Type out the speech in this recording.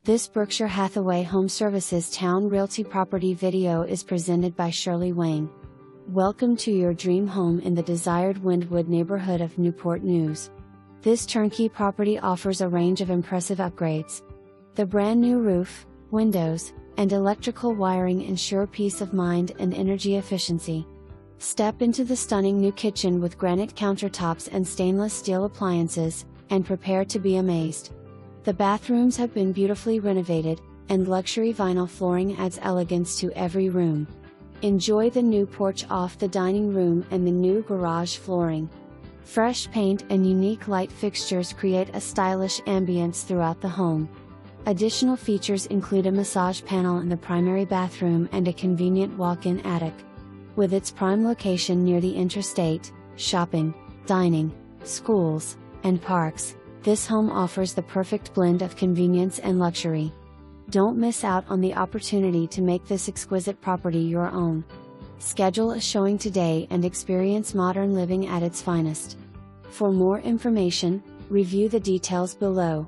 This Berkshire Hathaway HomeServices Towne Realty property video is presented by Shirley Wayne. Welcome to your dream home in the desired Wendwood neighborhood of Newport News. This turnkey property offers a range of impressive upgrades. The brand new roof, windows, and electrical wiring ensure peace of mind and energy efficiency. Step into the stunning new kitchen with granite countertops and stainless steel appliances, and prepare to be amazed. The bathrooms have been beautifully renovated, and luxury vinyl flooring adds elegance to every room. Enjoy the new porch off the dining room and the new garage flooring. Fresh paint and unique light fixtures create a stylish ambiance throughout the home. Additional features include a massage panel in the primary bathroom and a convenient walk-in attic. With its prime location near the interstate, shopping, dining, schools, and parks, this home offers the perfect blend of convenience and luxury. Don't miss out on the opportunity to make this exquisite property your own. Schedule a showing today and experience modern living at its finest. For more information, review the details below.